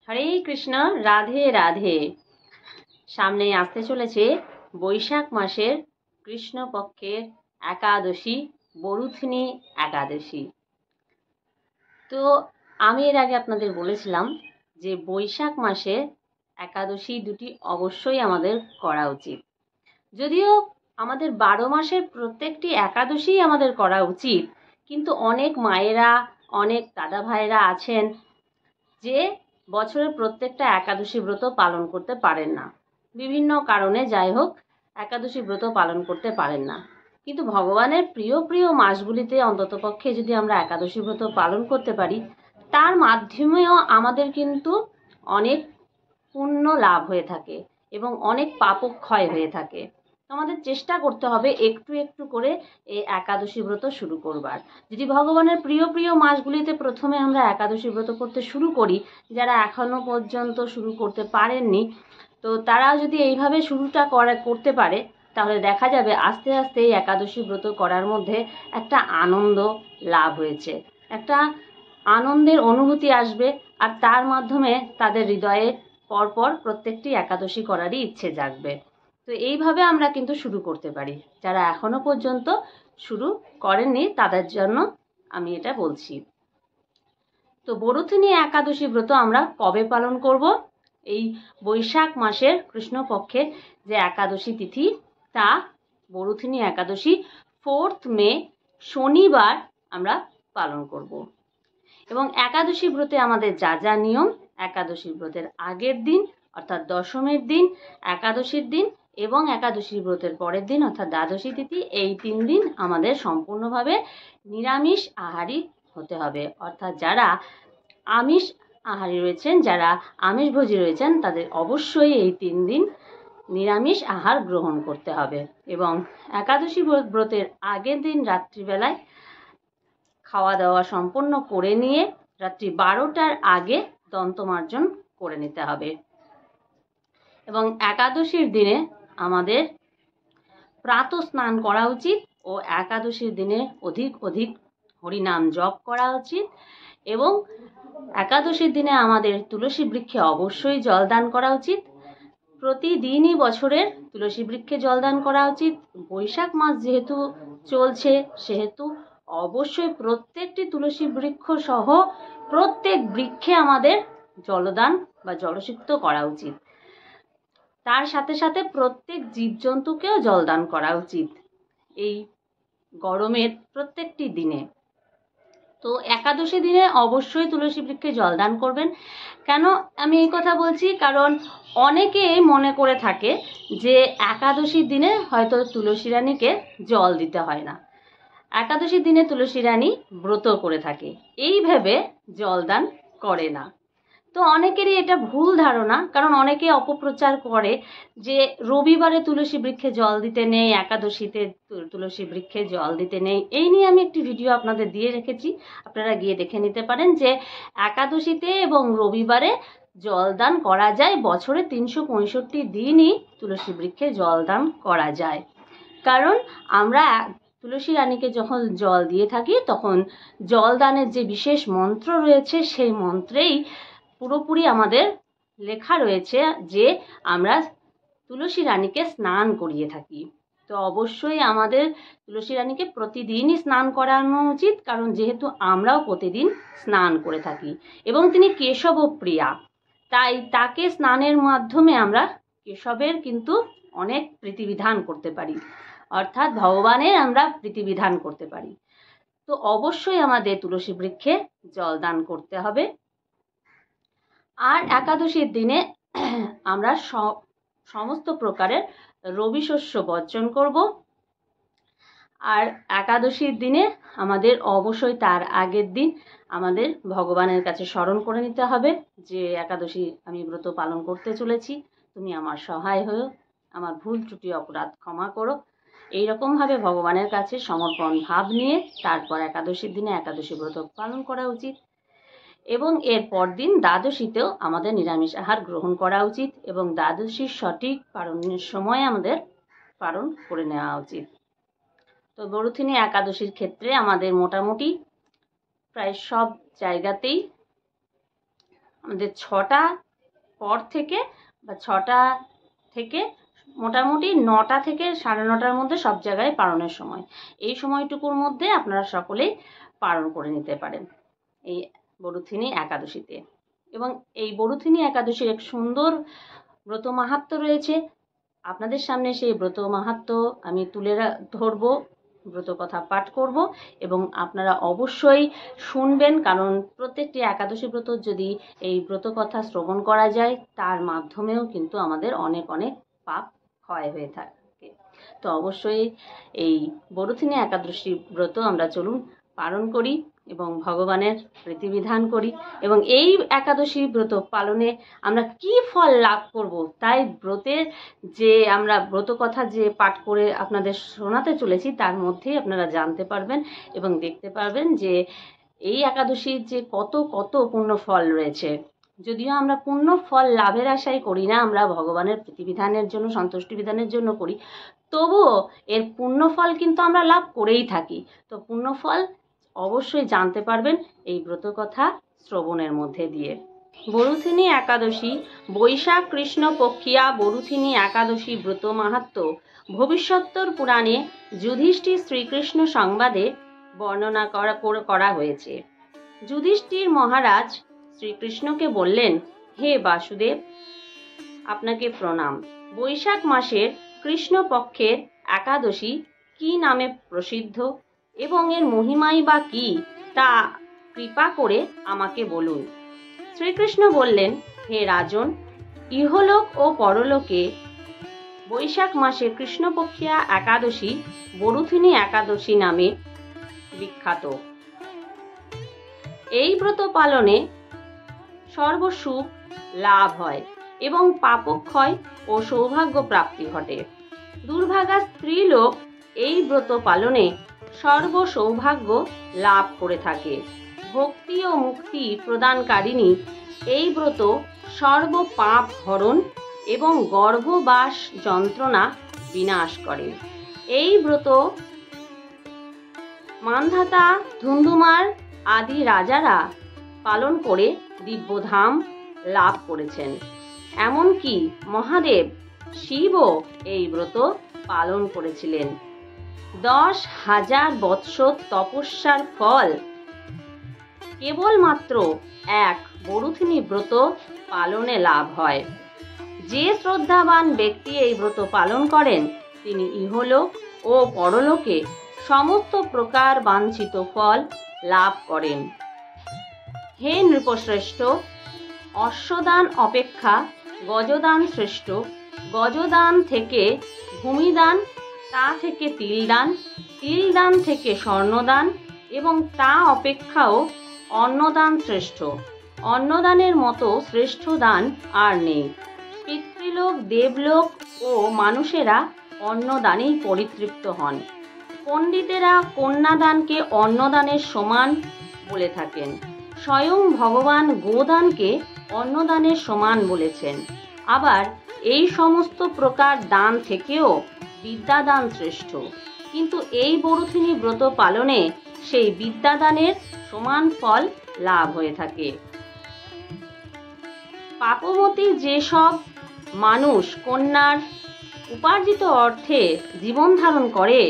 হরে কৃষ্ণ, রাধে রাধে। সামনেই আসতে চলেছে বৈশাখ মাসের কৃষ্ণপক্ষের একাদশী, বরুথিনী একাদশী। তো আমি এর আগে আপনাদের বলেছিলাম যে বৈশাখ মাসে একাদশী দুটি অবশ্যই আমাদের করা উচিত। যদিও আমাদের 12 মাসের প্রত্যেকটি একাদশী আমাদের করা উচিত, কিন্তু অনেক মায়েরা, অনেক দাদা ভাইরা আছেন যে বছরের প্রত্যেকটা একাদশী ব্রত পালন করতে পারেন না, বিভিন্ন কারণে যাই হোক একাদশী ব্রত পালন করতে পারেন না। কিন্তু ভগবানের প্রিয় প্রিয় মাসগুলিতে অন্ততপক্ষে যদি আমরা একাদশী ব্রত পালন করতে পারি, তার মাধ্যমেও আমাদের কিন্তু অনেক পুণ্য লাভ হয়ে থাকে এবং অনেক পাপক্ষয় হয়ে থাকে। আমাদের চেষ্টা করতে হবে একটু একটু করে এই একাদশী ব্রত শুরু করবার। যদি ভগবানের প্রিয় প্রিয় মাসগুলিতে প্রথমে আমরা একাদশী ব্রত করতে শুরু করি, যারা এখনো পর্যন্ত শুরু করতে পারেননি, তো তারা যদি এইভাবে শুরুটা করতে পারে, তাহলে দেখা যাবে আস্তে আস্তে এই একাদশী ব্রত করার মধ্যে একটা আনন্দ লাভ হয়েছে, একটা আনন্দের অনুভূতি আসবে, আর তার মাধ্যমে তাদের হৃদয়ে পরপর প্রত্যেকটি একাদশী করারই ইচ্ছে জাগবে। তো এইভাবে আমরা কিন্তু শুরু করতে পারি। যারা এখনো পর্যন্ত শুরু করেননি তাদের জন্য আমি এটা বলছি। তো বরুথিনী একাদশী ব্রত আমরা কবে পালন করব? এই বৈশাখ মাসের কৃষ্ণপক্ষের যে একাদশী তিথি, তা বরুথিনী একাদশী 4th মে শনিবার আমরা পালন করব। এবং একাদশী ব্রতে আমাদের যা যা নিয়ম, একাদশী ব্রতের আগের দিন অর্থাৎ দশমীর দিন, একাদশীর দিন এবং একাদশী ব্রতের পরের দিন অর্থাৎ দ্বাদশী তিথি, এই 3 দিন আমাদের সম্পূর্ণভাবে নিরামিষ আহারী হতে হবে। অর্থাৎ যারা আমিষ আহারী রয়েছেন, যারা আমিষভোজী রয়েছেন, তাদের অবশ্যই এই 3 দিন নিরামিষ আহার গ্রহণ করতে হবে। এবং একাদশী ব্রতের আগের দিন রাত্রিবেলায় খাওয়া দাওয়া সম্পন্ন করে নিয়ে রাত্রি 12টার আগে দন্তমার্জন করে নিতে হবে। এবং একাদশীর দিনে আমাদের প্রাতঃ স্নান করা উচিত ও একাদশীর দিনে অধিক অধিক হরিনাম জপ করা উচিত। এবং একাদশীর দিনে আমাদের তুলসী বৃক্ষে অবশ্যই জলদান করা উচিত। প্রতিদিনই বছরের তুলসী বৃক্ষে জলদান করা উচিত। বৈশাখ মাস যেহেতু চলছে, সেহেতু অবশ্যই প্রত্যেকটি তুলসী বৃক্ষ সহ প্রত্যেক বৃক্ষে আমাদের জলদান বা জলসিক্ত করা উচিত। তার সাথে সাথে প্রত্যেক জীবজন্তুকেও জলদান করা উচিত এই গরমের প্রত্যেকটি দিনে। তো একাদশী দিনে অবশ্যই তুলসী বৃক্ষে জলদান করবেন। কেন আমি এই কথা বলছি? কারণ অনেকে মনে করে থাকে যে একাদশীর দিনে হয়তো তুলসী রানীকে জল দিতে হয় না, একাদশীর দিনে তুলসী রানী ব্রত করে থাকে, এই ভেবে জলদান করে না। তো অনেকেরই এটা ভুল ধারণা, কারণ অনেকে অপপ্রচার করে যে রবিবারে তুলসী বৃক্ষে জল দিতে নেই, একাদশীতে তুলসী বৃক্ষে জল দিতে নেই। এই নিয়ে আমি একটি ভিডিও আপনাদের দিয়ে রেখেছি, আপনারা গিয়ে দেখে নিতে পারেন যে একাদশীতে এবং রবিবারে জলদান করা যায়। বছরে 365 দিনই তুলসী বৃক্ষে জলদান করা যায়। কারণ আমরা তুলসী রানীকে যখন জল দিয়ে থাকি, তখন জলদানের যে বিশেষ মন্ত্র রয়েছে, সেই মন্ত্রেই পুরোপুরি আমাদের লেখা রয়েছে যে আমরা তুলসী রানীকে স্নান করিয়ে থাকি। তো অবশ্যই আমাদের তুলসী রানীকে প্রতিদিনই স্নান করানো উচিত, কারণ যেহেতু আমরাও প্রতিদিন স্নান করে থাকি এবং তিনি কেশব প্রিয়া, তাই তাকে স্নানের মাধ্যমে আমরা কেশবের কিন্তু অনেক প্রীতিবিধান করতে পারি, অর্থাৎ ভগবানের আমরা প্রীতিবিধান করতে পারি। তো অবশ্যই আমাদের তুলসী বৃক্ষে জলদান করতে হবে। আর একাদশীর দিনে আমরা সমস্ত প্রকারের রবি শস্য বর্জন করব। আর একাদশীর দিনে আমাদের অবশ্যই তার আগের দিন আমাদের ভগবানের কাছে স্মরণ করে নিতে হবে যে একাদশী আমি ব্রত পালন করতে চলেছি, তুমি আমার সহায় হও, আমার ভুল ত্রুটি অপরাধ ক্ষমা করো। এইরকমভাবে ভগবানের কাছে সমর্পণ ভাব নিয়ে তারপর একাদশীর দিনে একাদশী ব্রত পালন করা উচিত। এবং এর পরদিন দ্বাদশীতেও আমাদের নিরামিষ আহার গ্রহণ করা উচিত এবং দ্বাদশীর সঠিক পালনের সময় আমাদের পালন করে নেওয়া উচিত। তো বরুথিনী একাদশীর ক্ষেত্রে আমাদের মোটামুটি প্রায় সব জায়গাতেই আমাদের 6টা পর থেকে বা 6টা থেকে মোটামুটি 9টা থেকে 9:30টার মধ্যে সব জায়গায় পালনের সময়। এই সময়টুকুর মধ্যে আপনারা সকলেই পালন করে নিতে পারেন এই বরুথিনী একাদশীতে। এবং এই বরুথিনী একাদশীর এক সুন্দর ব্রত মাহাত্ম্য রয়েছে। আপনাদের সামনে সেই ব্রত মাহাত্ম্য আমি তুলে ধরবো, ব্রত কথা পাঠ করব এবং আপনারা অবশ্যই শুনবেন, কারণ প্রত্যেকটি একাদশী ব্রত যদি এই ব্রত কথা শ্রবণ করা যায় তার মাধ্যমেও কিন্তু আমাদের অনেক অনেক পাপ ক্ষয় হয়ে থাকে। তো অবশ্যই এই বরুথিনী একাদশী ব্রত আমরা চলুন পালন করি এবং ভগবানের প্রীতিবিধান করি। এবং এই একাদশী ব্রত পালনে আমরা কি ফল লাভ করব, তাই ব্রতের যে আমরা ব্রত কথা যে পাঠ করে আপনাদের শোনাতে চলেছি তার মধ্যেই আপনারা জানতে পারবেন এবং দেখতে পারবেন যে এই একাদশীর যে কত কত পুণ্য ফল রয়েছে। যদিও আমরা পুণ্য ফল লাভের আশাই করি না, আমরা ভগবানের প্রীতিবিধানের জন্য, সন্তুষ্টি বিধানের জন্য করি, তবুও এর পুণ্যফল কিন্তু আমরা লাভ করেই থাকি। তো পুণ্যফল অবশ্যই জানতে পারবেন এই ব্রত কথা শ্রবণের মধ্যে দিয়ে। বরুথিনী একাদশী বৈশাখ কৃষ্ণ পক্ষিয়া বরুথিনী একাদশী ব্রত মাহাত্ম্য ভবিষ্যত্তর পুরাণে যুধিষ্ঠির শ্রীকৃষ্ণ সংবাদে বর্ণনা করা হয়েছে। যুধিষ্ঠির মহারাজ শ্রীকৃষ্ণকে বললেন, হে বাসুদেব, আপনাকে প্রণাম। বৈশাখ মাসের কৃষ্ণপক্ষের একাদশী কি নামে প্রসিদ্ধ এবং এর মহিমাই বা কি, তা কৃপা করে আমাকে বলুন। শ্রীকৃষ্ণ বললেন, হে রাজন, ইহলোক ও পরলোকে বৈশাখ মাসে কৃষ্ণপক্ষিয়া একাদশী বরুথিনী একাদশী নামে বিখ্যাত। এই ব্রত পালনে সর্বসুখ লাভ হয় এবং পাপক্ষয় ও সৌভাগ্য প্রাপ্তি ঘটে। দুর্ভাগা স্ত্রীলোক এই ব্রত পালনে সর্ব সৌভাগ্য লাভ করে থাকে। ভক্তি ও মুক্তি প্রদানকারিণী এই ব্রত সর্ব পাপ হরণ এবং গর্ভবাস যন্ত্রণা বিনাশ করে। এই ব্রত মান্ধাতা, ধুন্ধুমার আদি রাজারা পালন করে দিব্যধাম লাভ করেছেন। এমনকি মহাদেব শিবও এই ব্রত পালন করেছিলেন। 10,000 বৎসর তপস্যার ফল কেবলমাত্র এক বরুথিনী ব্রত পালনে লাভ হয়। যে শ্রদ্ধাবান ব্যক্তি এই ব্রত পালন করেন তিনি ইহলোক ও পরলোকে সমস্ত প্রকার বাঞ্ছিত ফল লাভ করেন। হে নৃপশ্রেষ্ঠ, অশ্বদান অপেক্ষা গজদান শ্রেষ্ঠ। গজদান থেকে ভূমিদান, তা থেকে তিলদান, তিলদান থেকে স্বর্ণদান এবং তা অপেক্ষাও অন্নদান শ্রেষ্ঠ। অন্নদানের মতো শ্রেষ্ঠ দান আর নেই। পিতৃলোক, দেবলোক ও মানুষেরা অন্নদানেই পরিতৃপ্ত হন। পণ্ডিতেরা কন্যাদানকে অন্নদানের সমান বলে থাকেন। স্বয়ং ভগবান গোদানকে অন্নদানের সমান বলেছেন। আবার এই সমস্ত প্রকার দান থেকেও বিদ্যাদান শ্রেষ্ঠ। কিন্তু এই বরুথিনী ব্রত পালনে সেই বিদ্যাদানের সমান ফল লাভ হয়ে থাকে। পাপমতী যেসব মানুষ কন্যার উপার্জিত অর্থে জীবন ধারণ করে,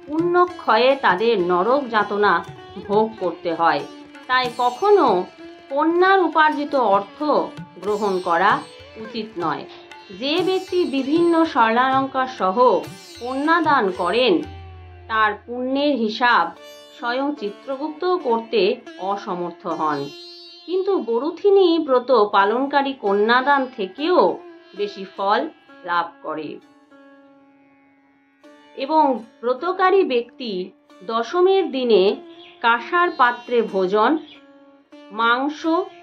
পুণ্যক্ষয়ে তাদের নরক যাতনা ভোগ করতে হয়। তাই কখনো কন্যার উপার্জিত অর্থ গ্রহণ করা উচিত নয়। যে ব্যক্তি বিভিন্ন স্বর্ণালঙ্কার সহ কন্যাদান করেন তার পুণ্যের হিসাব স্বয়ং চিত্রগুপ্ত করতে অসমর্থ হন। কিন্তু বরুথিনী ব্রত পালনকারী কন্যাদান থেকেও বেশি ফল লাভ করে। এবং ব্রতকারী ব্যক্তি দশমীর দিনে কাঁসার পাত্রে ভোজন, মাংস,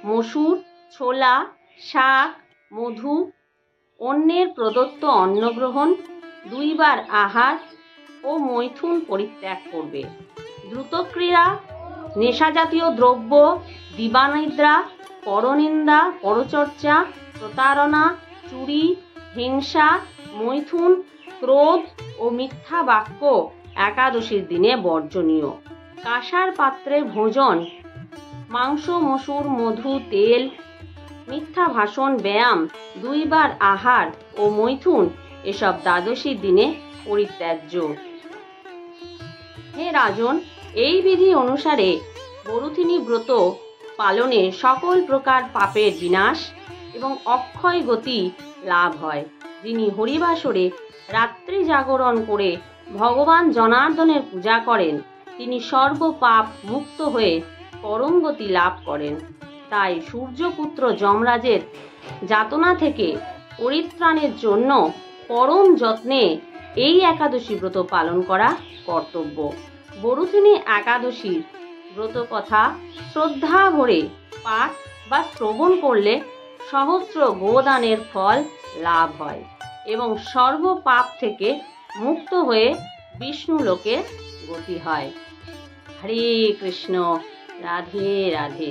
মসুর, ছোলা, শাক, মধু, অন্যের প্রদত্ত অন্নগ্রহণ, 2 বার আহার ও মৈথুন পরিত্যাগ করবে। দ্রুতক্রিয়া, নেশাজাতীয় দ্রব্য, দিবানিদ্রা, পরনিন্দা, পরচর্চা, প্রতারণা, চুরি, হিংসা, মৈথুন, ক্রোধ ও মিথ্যা বাক্য একাদশীর দিনে বর্জনীয়। কাঁসার পাত্রে ভোজন, মাংস, মসুর, মধু, তেল, মিথ্যা ভাষণ, ব্যায়াম, 2 বার আহার ও মৈথুন এসব দ্বাদশীর দিনে পরিত্যাজ্য। হে রাজন, এই বিধি অনুসারে বরুথিনী ব্রত পালনে সকল প্রকার পাপের বিনাশ এবং অক্ষয় গতি লাভ হয়। যিনি হরিবাসরে রাত্রি জাগরণ করে ভগবান জনার্দনের পূজা করেন, তিনি সর্বপাপ মুক্ত হয়ে পরম গতি লাভ করেন। তাই সূর্যপুত্র যমরাজের যাতনা থেকে পরিত্রাণের জন্য পরম যত্নে এই একাদশী ব্রত পালন করা কর্তব্য। বরুথিনী একাদশীর ব্রত কথা শ্রদ্ধা ভরে পাঠ বা শ্রবণ করলে সহস্র গোদানের ফল লাভ হয় এবং সর্বপাপ থেকে মুক্ত হয়ে বিষ্ণু লোকে গতি হয়। হরে কৃষ্ণ, রাধে রাধে।